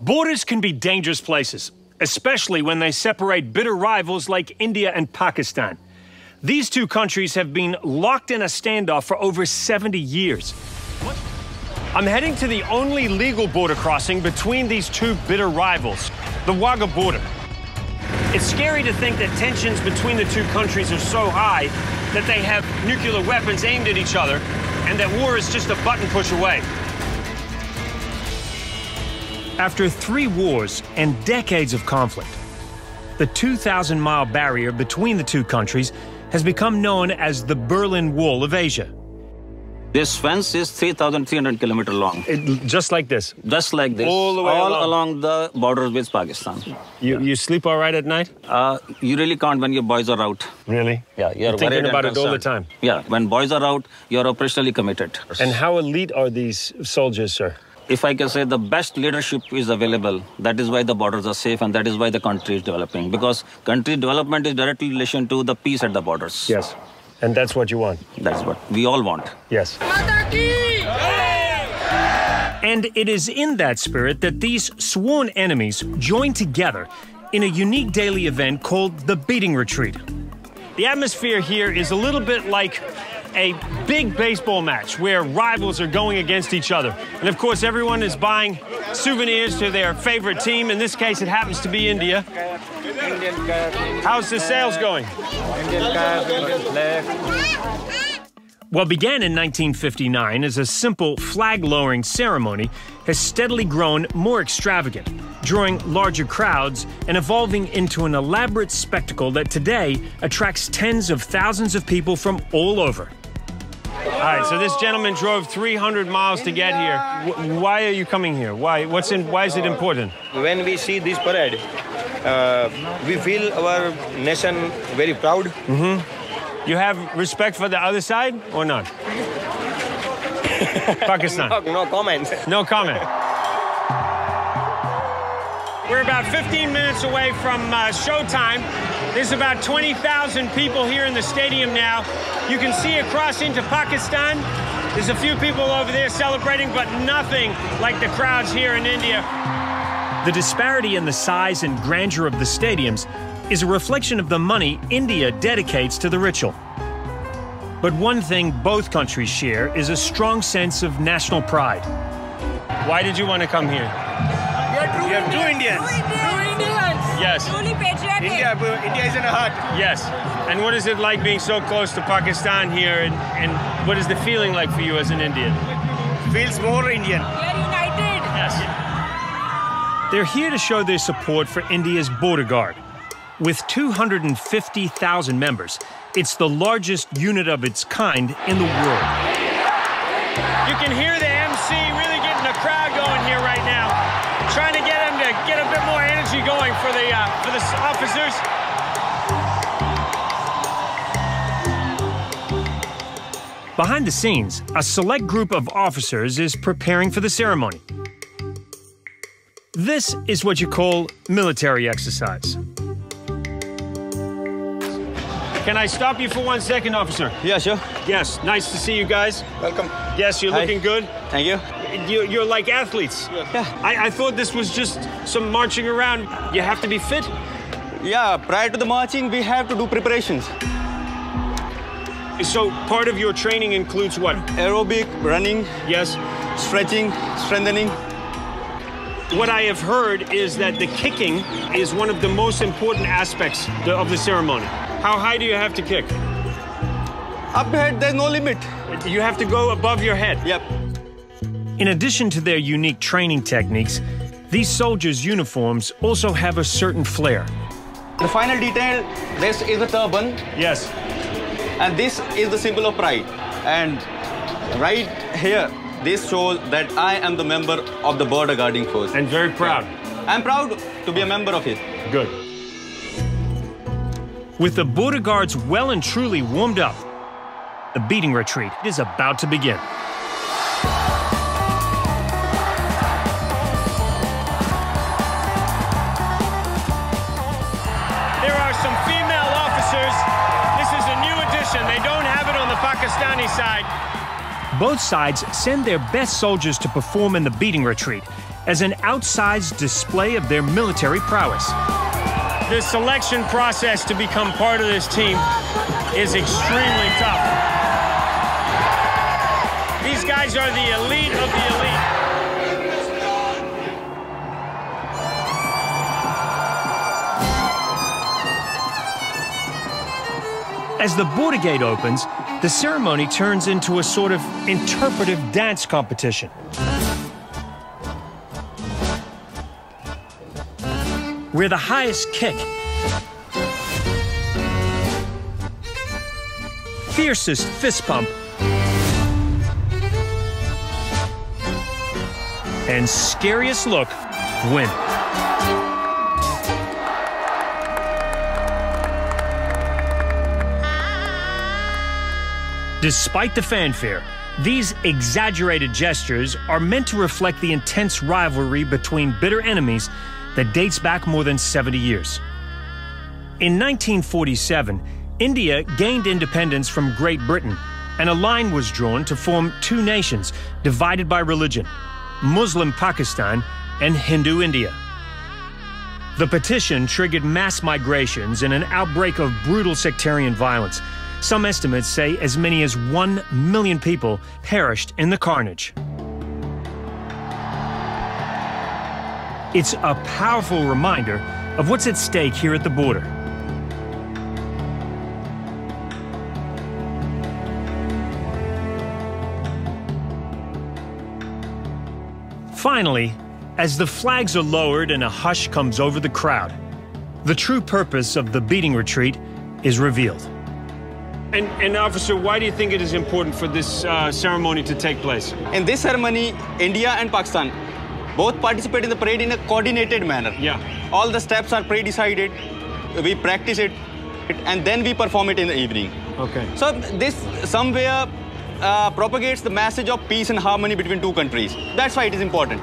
Borders can be dangerous places, especially when they separate bitter rivals like India and Pakistan. These two countries have been locked in a standoff for over 70 years. I'm heading to the only legal border crossing between these two bitter rivals, the Wagah border. It's scary to think that tensions between the two countries are so high that they have nuclear weapons aimed at each other and that war is just a button push away. After 3 wars and decades of conflict, the 2,000-mile barrier between the two countries has become known as the Berlin Wall of Asia. This fence is 3,300 kilometers long. Just like this? Just like this. All the way along the border with Pakistan. You sleep all right at night? You really can't when your boys are out. Really? Yeah, you're thinking about it all the time? Yeah, when boys are out, you're operationally committed. And how elite are these soldiers, sir? If I can say, the best leadership is available. That is why the borders are safe and that is why the country is developing. Because country development is directly in relation to the peace at the borders. Yes. And that's what you want? That's what we all want. Yes. And it is in that spirit that these sworn enemies join together in a unique daily event called the Beating Retreat. The atmosphere here is a little bit like a big baseball match where rivals are going against each other. And of course, everyone is buying souvenirs to their favorite team. In this case, it happens to be India. How's the sales going? What began in 1959 as a simple flag-lowering ceremony has steadily grown more extravagant, drawing larger crowds and evolving into an elaborate spectacle that today attracts tens of thousands of people from all over. All right, so this gentleman drove 300 miles to get here. Why are you coming here? Why is it important? When we see this parade, we feel our nation very proud. Mm-hmm. You have respect for the other side or not? Pakistan? No comment. No comment. We're about 15 minutes away from showtime. There's about 20,000 people here in the stadium now. You can see across into Pakistan. There's a few people over there celebrating, but nothing like the crowds here in India. The disparity in the size and grandeur of the stadiums is a reflection of the money India dedicates to the ritual. But one thing both countries share is a strong sense of national pride. Why did you want to come here? We are true Indians. True Indians. Yes. Truly patriotic. India is in the heart. Yes. And what is it like being so close to Pakistan here? And what is the feeling like for you as an Indian? Feels more Indian. We are united. Yes. They're here to show their support for India's border guard. With 250,000 members, it's the largest unit of its kind in the world. You can hear the MC really getting the crowd going here right now, trying to get them to get a bit more energy going for the officers. Behind the scenes, a select group of officers is preparing for the ceremony. This is what you call military exercise. Can I stop you for 1 second, officer? Yeah, sure. Yes, nice to see you guys. Welcome. Yes, you're looking good. Thank you. You're like athletes. Yeah. I thought this was just some marching around. You have to be fit. Yeah, prior to the marching, we have to do preparations. So part of your training includes what? Aerobic, running, Yes. stretching, strengthening. What I have heard is that the kicking is one of the most important aspects of the ceremony. How high do you have to kick? Up ahead, there's no limit. You have to go above your head. Yep. In addition to their unique training techniques, these soldiers' uniforms also have a certain flair. The final detail, this is the turban, Yes. and this is the symbol of pride. And right here, this shows that I am the member of the border guarding force. And very proud. I'm proud to be a member of it. Good. With the border guards well and truly warmed up, the beating retreat is about to begin. There are some female officers. This is a new addition. They don't have it on the Pakistani side. Both sides send their best soldiers to perform in the beating retreat, as an outsized display of their military prowess. The selection process to become part of this team is extremely tough. These guys are the elite of the elite. As the border gate opens, the ceremony turns into a sort of interpretive dance competition. Where the highest kick, fiercest fist pump, and scariest look win. Despite the fanfare, these exaggerated gestures are meant to reflect the intense rivalry between bitter enemies that dates back more than 70 years. In 1947, India gained independence from Great Britain, and a line was drawn to form two nations divided by religion, Muslim Pakistan and Hindu India. The petition triggered mass migrations and an outbreak of brutal sectarian violence. Some estimates say as many as 1 million people perished in the carnage. It's a powerful reminder of what's at stake here at the border. Finally, as the flags are lowered and a hush comes over the crowd, the true purpose of the beating retreat is revealed. And officer, why do you think it is important for this ceremony to take place? In this ceremony, India and Pakistan both participate in the parade in a coordinated manner. Yeah. All the steps are pre-decided, we practice it, and then we perform it in the evening. Okay. So this somewhere propagates the message of peace and harmony between two countries. That's why it is important.